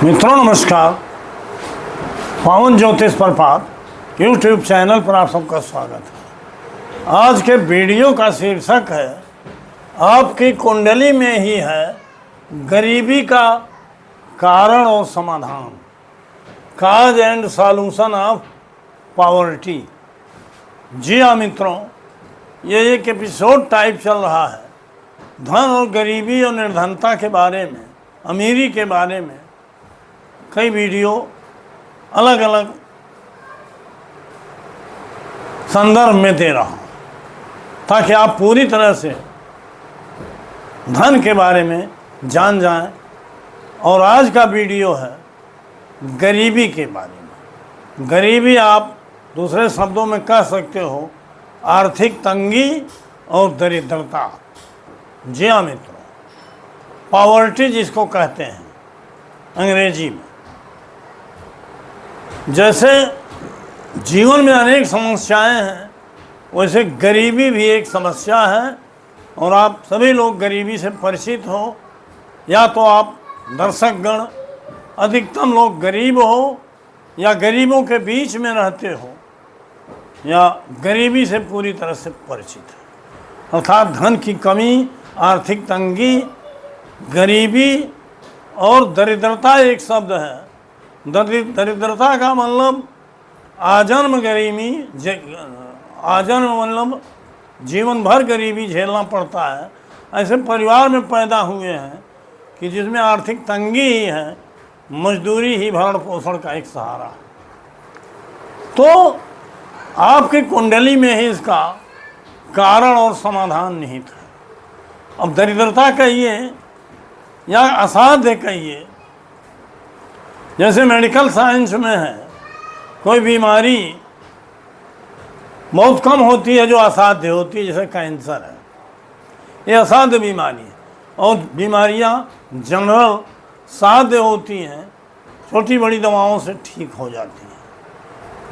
मित्रों नमस्कार। पावन ज्योतिष प्रपात यूट्यूब चैनल पर आप सबका स्वागत है। आज के वीडियो का शीर्षक है आपकी कुंडली में ही है गरीबी का कारण और समाधान, cause and solution of poverty. जी हाँ मित्रों, ये एक एपिसोड टाइप चल रहा है धन और गरीबी और निर्धनता के बारे में, अमीरी के बारे में कई वीडियो अलग अलग संदर्भ में दे रहा हूँ ताकि आप पूरी तरह से धन के बारे में जान जाएं। और आज का वीडियो है गरीबी के बारे में। गरीबी आप दूसरे शब्दों में कह सकते हो आर्थिक तंगी और दरिद्रता। जी हाँ मित्रों, पॉवर्टी जिसको कहते हैं अंग्रेजी में। जैसे जीवन में अनेक समस्याएं हैं, वैसे गरीबी भी एक समस्या है। और आप सभी लोग गरीबी से परिचित हो, या तो आप दर्शकगण अधिकतम लोग गरीब हो, या गरीबों के बीच में रहते हो, या गरीबी से पूरी तरह से परिचित है। अर्थात धन की कमी, आर्थिक तंगी, गरीबी और दरिद्रता एक शब्द है। दरिद्रता का मतलब आजन्म गरीबी, आजन्म मतलब जीवन भर गरीबी झेलना पड़ता है। ऐसे परिवार में पैदा हुए हैं कि जिसमें आर्थिक तंगी ही है, मजदूरी ही भरण पोषण का एक सहारा है। तो आपकी कुंडली में ही इसका कारण और समाधान निहित है। अब दरिद्रता कहिए या असाध्य कहिए, जैसे मेडिकल साइंस में है, कोई बीमारी बहुत कम होती है जो असाध्य होती है, जैसे कैंसर है, ये असाध्य बीमारी है। और बीमारियां जनरल साध्य होती हैं, छोटी बड़ी दवाओं से ठीक हो जाती हैं,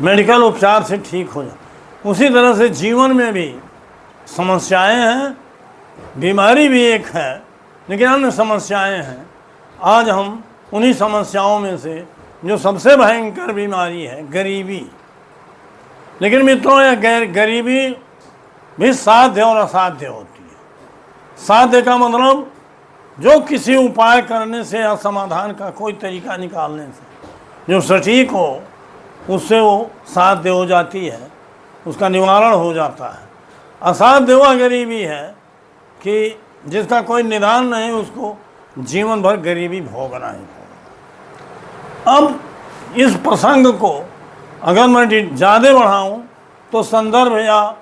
मेडिकल उपचार से ठीक हो जाती। उसी तरह से जीवन में भी समस्याएं हैं, बीमारी भी एक है, लेकिन अन्य समस्याएं हैं। आज हम उन्हीं समस्याओं में से जो सबसे भयंकर बीमारी है गरीबी। लेकिन मित्रों, यह गरीबी भी साध्य और असाध्य होती है। साध्य का मतलब जो किसी उपाय करने से या समाधान का कोई तरीका निकालने से जो सटीक हो, उससे वो साध्य हो जाती है, उसका निवारण हो जाता है। असाध्य वह गरीबी है कि जिसका कोई निदान नहीं, उसको जीवन भर गरीबी भोगना ही होगा। अब इस प्रसंग को अगर मैं ज़्यादा बढ़ाऊं तो संदर्भ या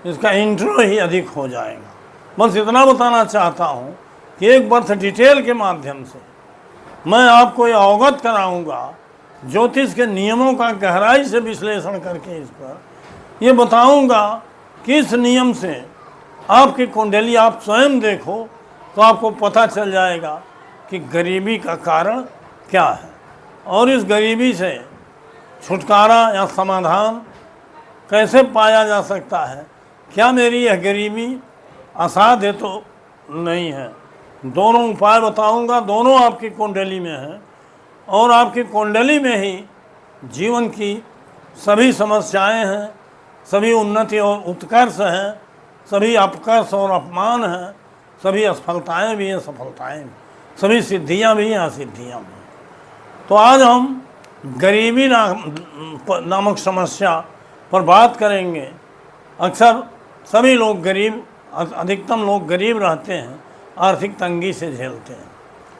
इसका इंट्रो ही अधिक हो जाएगा। बस इतना बताना चाहता हूं कि एक बर्थ डिटेल के माध्यम से मैं आपको ये अवगत कराऊंगा, ज्योतिष के नियमों का गहराई से विश्लेषण करके इस पर ये बताऊंगा कि इस नियम से आपकी कुंडली आप स्वयं देखो तो आपको पता चल जाएगा कि गरीबी का कारण क्या है और इस गरीबी से छुटकारा या समाधान कैसे पाया जा सकता है। क्या मेरी यह गरीबी असाध्य तो नहीं है? दोनों उपाय बताऊंगा, दोनों आपकी कुंडली में है और आपकी कुंडली में ही जीवन की सभी समस्याएं हैं, सभी उन्नति और उत्कर्ष हैं, सभी अपकर्ष और अपमान हैं, सभी असफलताएं भी हैं, सफलताएं भी, सभी सिद्धियां भी हैं, असिद्धियां भी। तो आज हम गरीबी नामक समस्या पर बात करेंगे। अक्सर सभी लोग गरीब, अधिकतम लोग गरीब रहते हैं, आर्थिक तंगी से झेलते हैं,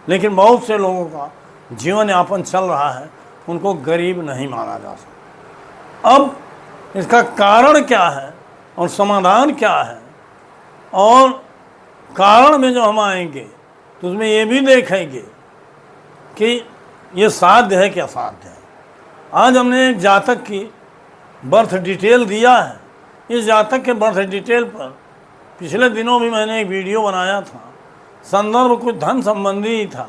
लेकिन बहुत से लोगों का जीवन यापन चल रहा है, उनको गरीब नहीं माना जा सकता। अब इसका कारण क्या है और समाधान क्या है, और कारण में जो हम आएंगे तो उसमें ये भी देखेंगे कि ये साध्य है कि असाध्य है। आज हमने एक जातक की बर्थ डिटेल दिया है। इस जातक के बर्थ डिटेल पर पिछले दिनों भी मैंने एक वीडियो बनाया था। संदर्भ कुछ धन संबंधी ही था,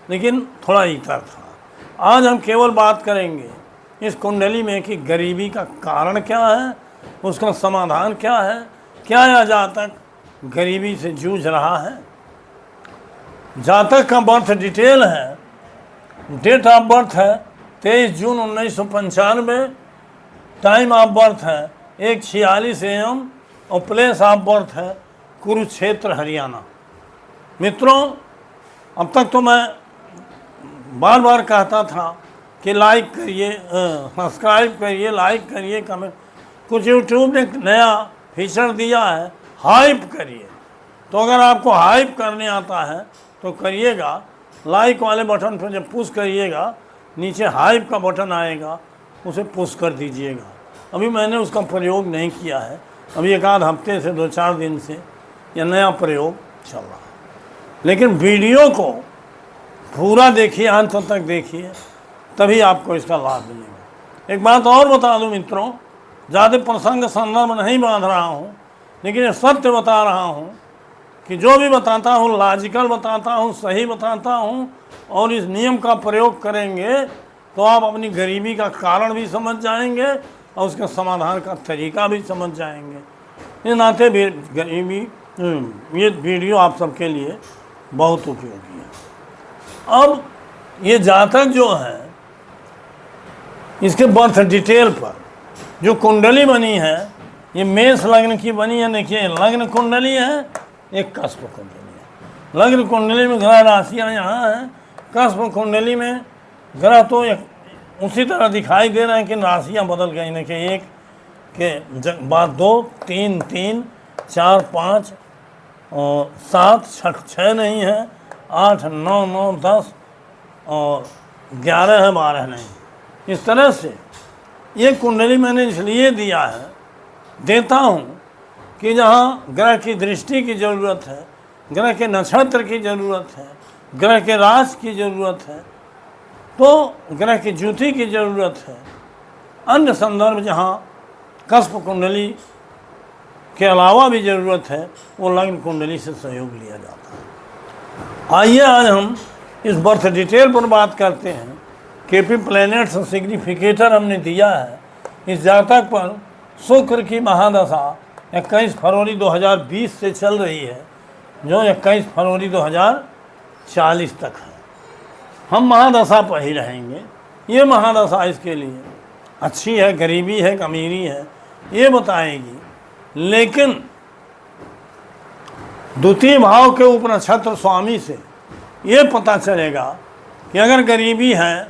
लेकिन थोड़ा इतर था। आज हम केवल बात करेंगे इस कुंडली में कि गरीबी का कारण क्या है, उसका समाधान क्या है, क्या यह जातक गरीबी से जूझ रहा है। जातक का बर्थ डिटेल है, डेट ऑफ बर्थ है 23 जून 1995, टाइम ऑफ बर्थ है 1:46 AM और प्लेस ऑफ बर्थ है कुरुक्षेत्र हरियाणा। मित्रों, अब तक तो मैं बार बार कहता था कि लाइक करिए, सब्सक्राइब करिए, लाइक करिए, कमेंट। कुछ यूट्यूब ने नया फीचर दिया है, हाइप करिए। तो अगर आपको हाइप करने आता है तो करिएगा, लाइक वाले बटन पर जब पुश करिएगा नीचे हाइप का बटन आएगा, उसे पुश कर दीजिएगा। अभी मैंने उसका प्रयोग नहीं किया है, अभी एक आध हफ्ते से 2-4 दिन से यह नया प्रयोग चल रहा है। लेकिन वीडियो को पूरा देखिए, अंत तक देखिए, तभी आपको इसका लाभ मिलेगा। एक बात और बता दूं मित्रों, ज़्यादा प्रसंग संदर्भ नहीं बांध रहा हूँ, लेकिन ये सत्य बता रहा हूँ कि जो भी बताता हूँ लॉजिकल बताता हूँ, सही बताता हूँ, और इस नियम का प्रयोग करेंगे तो आप अपनी गरीबी का कारण भी समझ जाएंगे और उसके समाधान का तरीका भी समझ जाएंगे। इस नाते भी गरीबी ये वीडियो आप सबके लिए बहुत उपयोगी है। अब ये जातक जो है, इसके बर्थ डिटेल पर जो कुंडली बनी है, ये मेष लग्न की बनी है। देखिए, लग्न कुंडली है, एक कस्प कुंडली है। लग्न कुंडली में ग्रह राशियाँ यहाँ हैं, कस्प कुंडली में ग्रह तो एक उसी तरह दिखाई दे रहे हैं कि राशियाँ बदल गई। देखिए, एक के बाद 2, 3, 3, 4, 5 और 7, 6 नहीं है, 8, 9, 9, 10 और 11 है, 12 नहीं। इस तरह से ये कुंडली मैंने इसलिए देता हूँ कि जहाँ ग्रह की दृष्टि की ज़रूरत है, ग्रह के नक्षत्र की ज़रूरत है, ग्रह के राशि की ज़रूरत है, तो ग्रह की ज्योति की ज़रूरत है। अन्य संदर्भ जहाँ कस्प कुंडली के अलावा भी ज़रूरत है, वो लग्न कुंडली से सहयोग लिया जाता है। आइए आज हम इस बर्थ डिटेल पर बात करते हैं। केपी प्लैनेट्स सिग्निफिकेटर हमने दिया है। इस जातक पर शुक्र की महादशा 21 फरवरी 2020 से चल रही है, जो 21 फरवरी 2040 तक है। हम महादशा पर ही रहेंगे। ये महादशा इसके लिए अच्छी है, गरीबी है, अमीरी है, ये बताएगी। लेकिन द्वितीय भाव के उपनक्षत्र स्वामी से ये पता चलेगा कि अगर गरीबी है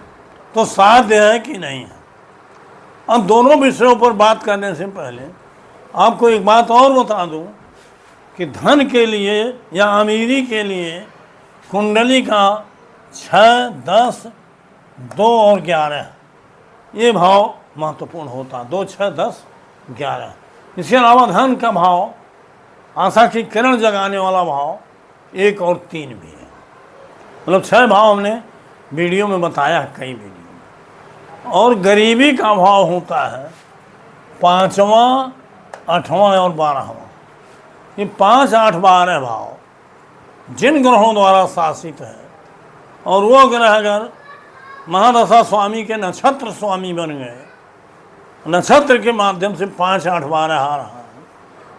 तो साध्य है कि नहीं है। अब दोनों विषयों पर बात करने से पहले आपको एक बात और बता दूं कि धन के लिए या अमीरी के लिए कुंडली का 6, 10, 2 और 11 ये भाव महत्वपूर्ण होता। 2, 6, 10, 11। इसके अलावा धन का भाव, आशा की किरण जगाने वाला भाव 1 और 3 भी है। मतलब 6 भाव हमने वीडियो में बताया, कई वीडियो में। और गरीबी का भाव होता है 5वां, 8वां और 12वां। ये 5, 8, 12 भाव जिन ग्रहों द्वारा शासित है, और वो ग्रह अगर महादशा स्वामी के नक्षत्र स्वामी बन गए, नक्षत्र के माध्यम से 5, 8, 12 आ रहा है,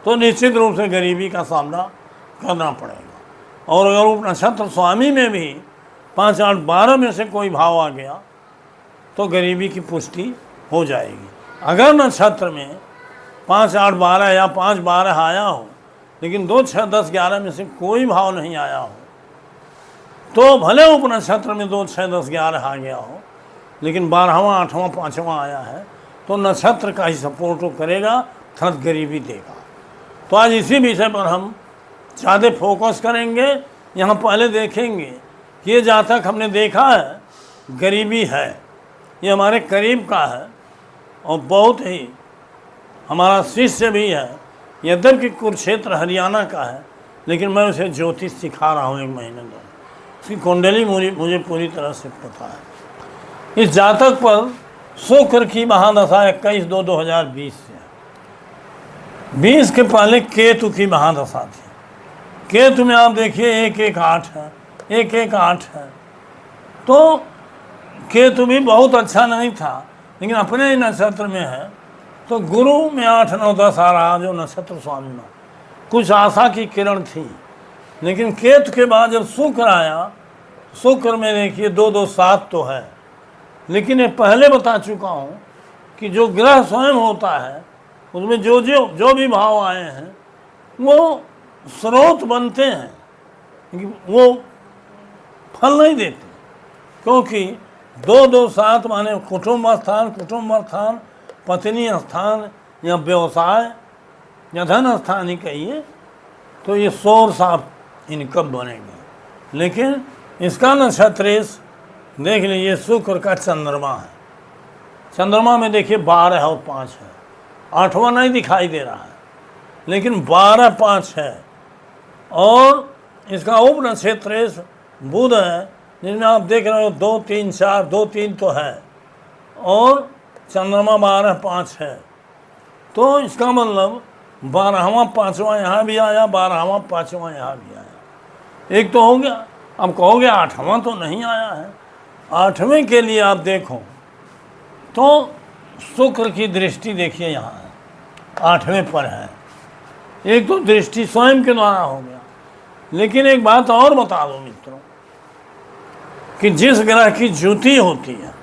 तो निश्चित रूप से गरीबी का सामना करना पड़ेगा। और अगर उप नक्षत्र स्वामी में भी 5, 8, 12 में से कोई भाव आ गया तो गरीबी की पुष्टि हो जाएगी। अगर नक्षत्र में 5, 8, 12 या 5, 12 आया हो, लेकिन 2, 6, 10, 11 में से कोई भाव नहीं आया हो, तो भले उप नक्षत्र में 2, 6, 10, 11 आ गया हो, लेकिन 12वां, 8वां, 5वां आया है, तो नक्षत्र का ही सपोर्ट करेगा, थर्ड गरीबी देगा। तो आज इसी विषय पर हम ज़्यादा फोकस करेंगे। यहाँ पहले देखेंगे कि ये जातक हमने देखा है गरीबी है, ये हमारे करीब का है और बहुत ही हमारा शिष्य भी है। यद्यपि कुरुक्षेत्र हरियाणा का है, लेकिन मैं उसे ज्योतिष सिखा रहा हूँ 1 महीने में। उसकी कुंडली मुझे पूरी तरह से पता है। इस जातक पर शुक्र की महादशा 21/2/2020 से, 20 के पहले केतु की महादशा थी। केतु में आप देखिए 1-1-8 है, 1-1-8 है। तो केतु भी बहुत अच्छा नहीं था, लेकिन अपने ही नक्षत्र में है। तो गुरु में 8, 9, 10 आ रहा, जो नक्षत्र स्वामी में कुछ आशा की किरण थी, लेकिन केतु के बाद जब शुक्र आया, शुक्र में देखिए 2 2 7 तो है, लेकिन ये पहले बता चुका हूँ कि जो ग्रह स्वयं होता है उसमें जो भी भाव आए हैं वो स्रोत बनते हैं, वो फल नहीं देते। क्योंकि 2 2 7 माने कुटुंब स्थान, पत्नी स्थान या व्यवसाय या धन स्थान ही कहिए, तो ये सोर्स आप इनकम बनेंगे। लेकिन इसका नक्षत्र देख लीजिए, शुक्र का चंद्रमा है। चंद्रमा में देखिए 12 और 5 है, 8वां नहीं दिखाई दे रहा है, लेकिन 12 5 है। और इसका उप नक्षत्र बुध है, जिसमें आप देख रहे हो 2 3 4, 2 3 तो है, और चंद्रमा 12 5 है। तो इसका मतलब 12वां 5वां यहाँ भी आया, 12वां 5वां यहाँ भी आया, एक तो हो गया। अब कहोगे 8वां तो नहीं आया है। 8वें के लिए आप देखो तो शुक्र की दृष्टि देखिए यहाँ है, 8वें पर है। एक तो दृष्टि स्वयं के द्वारा हो गया, लेकिन एक बात और बता दो मित्रों कि जिस ग्रह की ज्योति होती है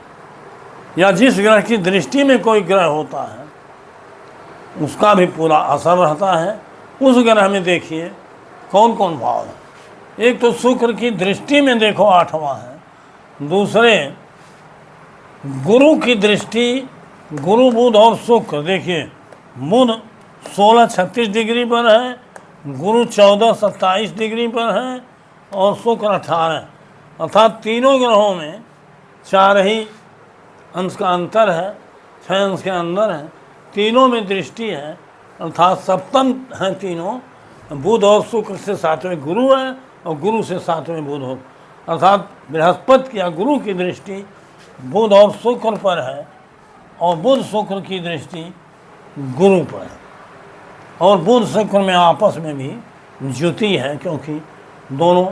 या जिस ग्रह की दृष्टि में कोई ग्रह होता है उसका भी पूरा असर रहता है। उस ग्रह में देखिए कौन कौन भाव है। एक तो शुक्र की दृष्टि में देखो 8वां है, दूसरे गुरु की दृष्टि, गुरु बुध और शुक्र देखिए, बुध 16 36 डिग्री पर है, गुरु 14 27 डिग्री पर है, और शुक्र 18, अर्थात तीनों ग्रहों में 4 ही अंश का अंतर है, 6 अंश के अंदर है। तीनों में दृष्टि है, अर्थात सप्तम है तीनों। बुध और शुक्र से 7वें गुरु है और गुरु से 7वें बुध हो, अर्थात बृहस्पति या गुरु की दृष्टि बुध और शुक्र पर है, और बुध शुक्र की दृष्टि गुरु पर है। और बुध शुक्र में आपस में भी ज्योति है, क्योंकि दोनों।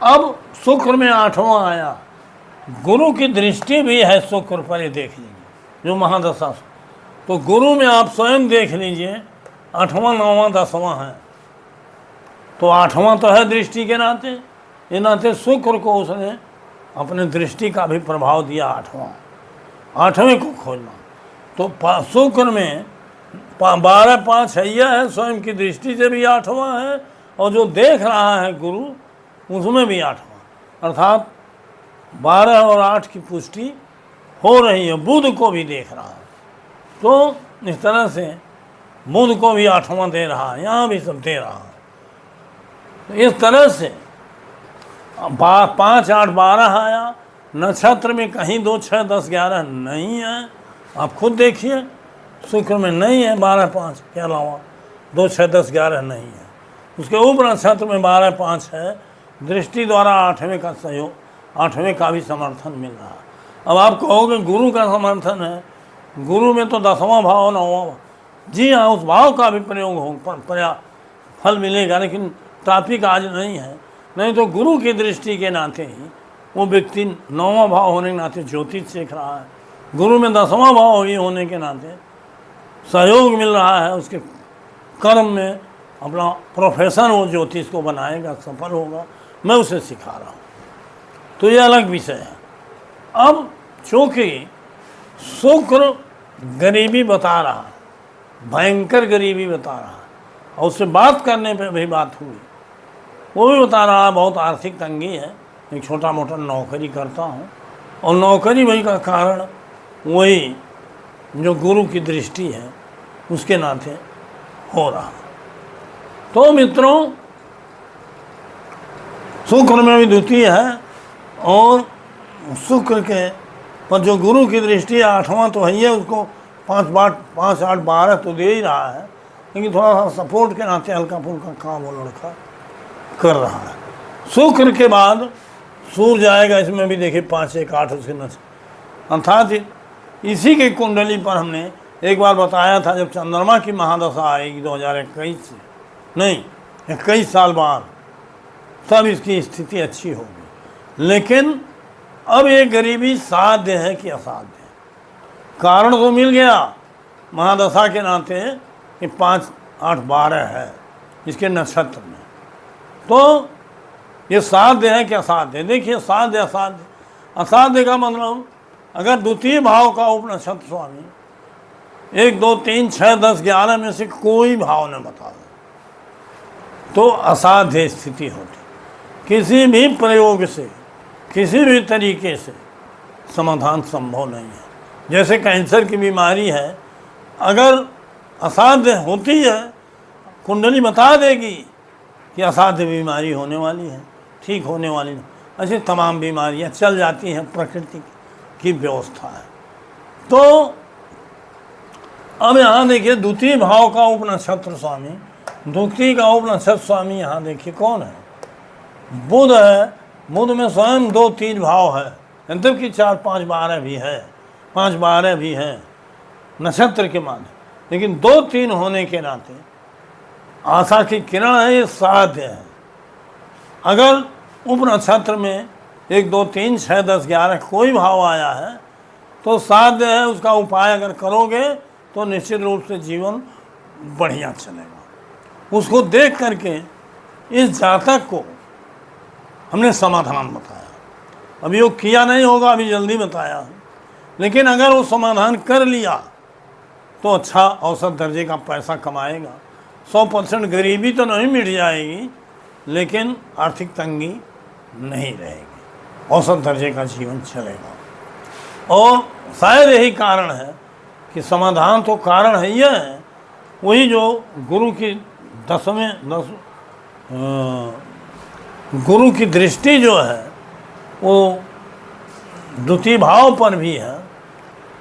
अब शुक्र में 8वां आया, गुरु की दृष्टि भी है शुक्र पर, ये देख लीजिए जो महादशा। तो गुरु में आप स्वयं देख लीजिए 8वां 9वां 10वां है, तो 8वां तो है दृष्टि के नाते, ये नाते शुक्र को उसने अपने दृष्टि का भी प्रभाव दिया। 8वें को खोजना, तो शुक्र में 12 5 है, स्वयं की दृष्टि से भी 8वां है, और जो देख रहा है गुरु उसमें भी 8वां, अर्थात 12 और 8 की पुष्टि हो रही है। बुध को भी देख रहा है, तो इस तरह से बुध को भी 8वां दे रहा है, यहाँ भी सब दे रहा है। तो इस तरह से 5 8 12 आया। नक्षत्र में कहीं 2 6 10 11 नहीं है, आप खुद देखिए। शुक्र में नहीं है 12 5 के अलावा 2 6 10 11 नहीं है। उसके ऊपर नक्षत्र में 12 5 है, दृष्टि द्वारा 8वें का सहयोग, 8वें का भी समर्थन मिल रहा है। अब आप कहोगे गुरु का समर्थन है, गुरु में तो 10वां भाव 9वां भाव, जी हाँ, उस भाव का भी प्रयोग हो फल मिलेगा, लेकिन टॉपिक आज नहीं है। नहीं तो गुरु की दृष्टि के नाते ही वो व्यक्ति 9वां भाव होने के नाते ज्योतिष सीख रहा है, गुरु में 10वां भाव ही होने के नाते सहयोग मिल रहा है, उसके कर्म में अपना प्रोफेशन वो ज्योतिष को बनाएगा, सफल होगा। मैं उसे सिखा रहा हूँ, तो ये अलग विषय है। अब चूँकि शुक्र गरीबी बता रहा, भयंकर गरीबी बता रहा, और उससे बात करने पे भी बात हुई, वो भी बता रहा बहुत आर्थिक तंगी है, एक छोटा मोटा नौकरी करता हूँ, और नौकरी वही का कारण वही जो गुरु की दृष्टि है उसके नाते हो रहा। तो मित्रों, शुक्र में भी द्वितीय है, और शुक्र के पर जो गुरु की दृष्टि है 8वां तो है ही है, उसको 5 8 12 तो दे ही रहा है, लेकिन थोड़ा सा सपोर्ट के नाते हल्का फुल्का काम वो लड़का कर रहा है। शुक्र के बाद सूर्य आएगा, इसमें भी देखिए 5 1 8 उसके नक्षत्र, अर्थात इसी की कुंडली पर हमने एक बार बताया था, जब चंद्रमा की महादशा आएगी 2021 से, नहीं 21 साल बाद, तब इसकी स्थिति अच्छी होगी। लेकिन अब ये गरीबी साध्य है कि असाध्य है? कारण तो मिल गया महादशा के नाते कि 5 8 12 है इसके नक्षत्र में, तो ये साध्य है कि असाध्य? देखिए, साध्य असाध्य, असाध्य का मतलब अगर द्वितीय भाव का उपनिषद स्वामी 1 2 3 6 10 11 में से कोई भाव न बता दे तो असाध्य स्थिति होती। किसी भी प्रयोग से, किसी भी तरीके से समाधान संभव नहीं है। जैसे कैंसर की बीमारी है, अगर असाध्य होती है, कुंडली बता देगी कि असाध्य बीमारी होने वाली है, ठीक होने वाली नहीं। ऐसी तमाम बीमारियां चल जाती हैं, प्रकृति की व्यवस्था है। तो अब यहाँ देखिए, द्वितीय भाव का उपनक्षत्र स्वामी, द्वितीय का उपनक्षत्र स्वामी यहाँ देखिए कौन है? बुध है। बुध में स्वयं 2 3 भाव है, यंत्र की 4 5 12 भी है, 5 12 भी है नक्षत्र के माने, लेकिन 2 3 होने के नाते आशा की किरण है, ये साध्य है। अगर उपनक्षत्र में 1 2 3 6 10 11 कोई भाव आया है तो साध्य है। उसका उपाय अगर करोगे तो निश्चित रूप से जीवन बढ़िया चलेगा। उसको देख करके इस जातक को हमने समाधान बताया। अभी वो किया नहीं होगा, अभी जल्दी बताया, लेकिन अगर वो समाधान कर लिया तो अच्छा औसत दर्जे का पैसा कमाएगा। 100% गरीबी तो नहीं मिट जाएगी, लेकिन आर्थिक तंगी नहीं रहेगी, औसत दर्जे का जीवन चलेगा। और शायद यही कारण है कि समाधान तो कारण है, यह है वही जो गुरु की गुरु की दृष्टि जो है वो द्वितीय भाव पर भी है,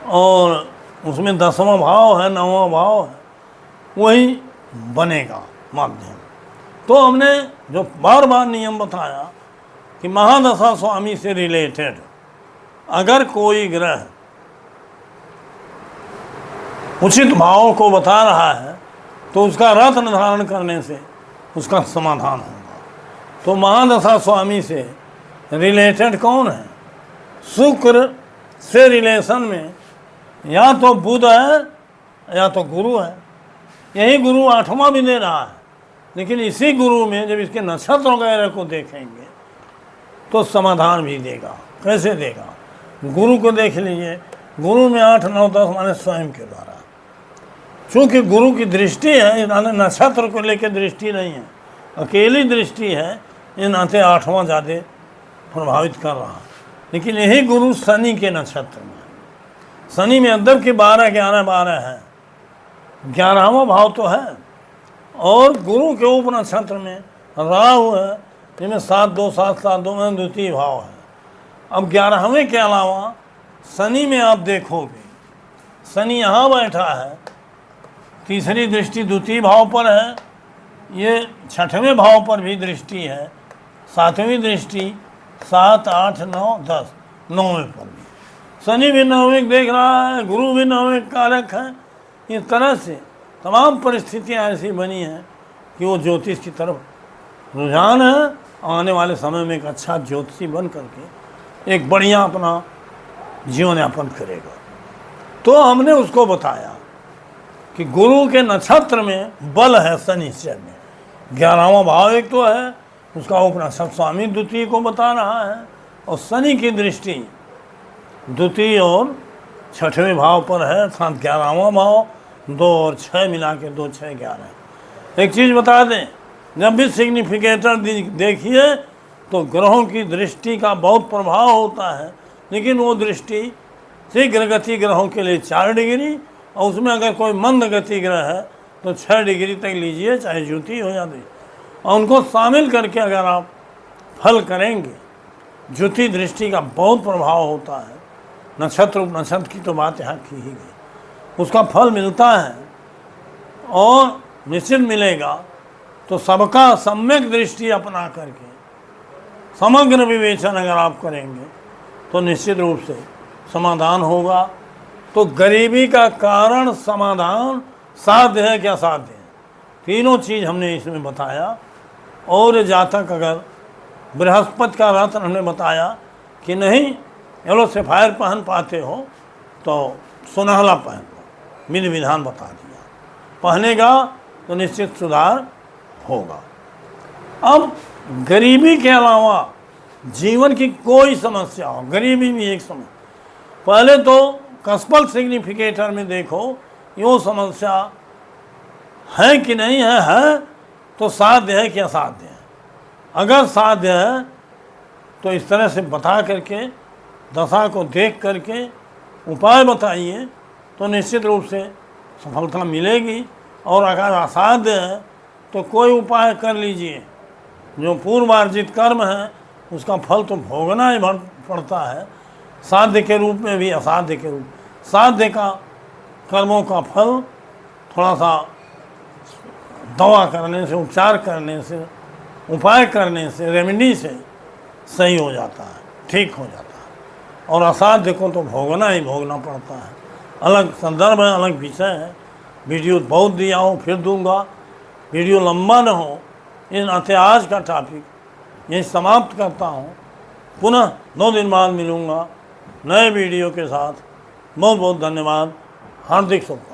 और उसमें 10वां भाव है, 9वां भाव है, वही बनेगा माध्यम। तो हमने जो बार बार नियम बताया कि महादशा स्वामी से रिलेटेड अगर कोई ग्रह उचित भाव को बता रहा है तो उसका रथ निर्धारण करने से उसका समाधान होगा। तो महादशा स्वामी से रिलेटेड कौन है? शुक्र से रिलेशन में या तो बुध है या तो गुरु है। यही गुरु 8वां भी दे रहा है, लेकिन इसी गुरु में जब इसके नक्षत्र वगैरह को देखेंगे तो समाधान भी देगा। कैसे देगा? गुरु को देख लीजिए, गुरु में 8 9 10 माने स्वयं के द्वारा, चूँकि गुरु की दृष्टि है, नक्षत्र को लेकर दृष्टि नहीं है, अकेली दृष्टि है, ये नाते 8वां ज़्यादा प्रभावित कर रहा है। लेकिन यही गुरु शनि के नक्षत्र में, शनि में अंदर के 12 11 12 है, 11वां भाव तो है, और गुरु के उप नक्षत्र में राहु है, जिसमें 7 2 7 7 2 में द्वितीय भाव है। अब 11वें के अलावा शनि में आप देखोगे, शनि यहाँ बैठा है, तीसरी दृष्टि द्वितीय भाव पर है, ये 6वें भाव पर भी दृष्टि है, 7वीं दृष्टि 7 8 9 10 9वें पर भी शनि भी 9वें देख रहा है, गुरु भी 9वें कारक है। इस तरह से तमाम परिस्थितियाँ ऐसी बनी हैं कि वो ज्योतिष की तरफ रुझान है। आने वाले समय में एक अच्छा ज्योतिषी बन करके एक बढ़िया अपना जीवन यापन करेगा। तो हमने उसको बताया कि गुरु के नक्षत्र में बल है शनिश्चर में, 11वां भाव एक तो है, उसका उपनक्षत्र स्वामी द्वितीय को बता रहा है, और शनि की दृष्टि द्वितीय और 6वें भाव पर है, साथ 11वां भाव, 2 और 6 मिला के 2 6 11। एक चीज़ बता दें, जब भी सिग्निफिकेटर देखिए तो ग्रहों की दृष्टि का बहुत प्रभाव होता है, लेकिन वो दृष्टि शीघ्र गति ग्रहों के लिए 4 डिग्री, और उसमें अगर कोई मंद गति ग्रह है तो 6 डिग्री तक लीजिए, चाहे ज्योति हो जाती, और उनको शामिल करके अगर आप फल करेंगे, ज्योति दृष्टि का बहुत प्रभाव होता है। नक्षत्र उपनक्षत्र की तो बात यहाँ की ही गई, उसका फल मिलता है और निश्चित मिलेगा। तो सबका सम्यक दृष्टि अपना करके समग्र विवेचन अगर आप करेंगे तो निश्चित रूप से समाधान होगा। तो गरीबी का कारण समाधान साध्य है क्या असाध्य है, तीनों चीज़ हमने इसमें बताया। और जातक अगर बृहस्पति का रत्न हमने बताया कि नहीं येलो सफ़ायर पहन पाते हो तो सुनहला पहन लो, विधि विधान बता दिया, पहनेगा तो निश्चित सुधार होगा। अब गरीबी के अलावा जीवन की कोई समस्या हो, गरीबी भी एक समस्या, पहले तो कस्पल सिग्निफिकेटर में देखो यो समस्या है कि नहीं है तो साध्य है कि असाध्य है। अगर साध्य है तो इस तरह से बता करके, दशा को देख करके उपाय बताइए तो निश्चित रूप से सफलता मिलेगी। और अगर असाध्य है तो कोई उपाय कर लीजिए, जो पूर्वार्जित कर्म है उसका फल तो भोगना ही पड़ता है, साध्य के रूप में भी असाध्य के रूप। साध्य का कर्मों का फल थोड़ा सा दवा करने से, उपचार करने से, उपाय करने से, रेमेडी से सही हो जाता है, ठीक हो जाता है। और असाध्य को तो भोगना ही भोगना पड़ता है। अलग संदर्भ है, अलग विषय है। वीडियो बहुत दिया हूँ, फिर दूंगा, वीडियो लंबा न हो। इन इतिहास का टॉपिक यही समाप्त करता हूँ। पुनः 2 दिन बाद मिलूँगा नए वीडियो के साथ। बहुत बहुत धन्यवाद, हार्दिक शुभकामनाएं।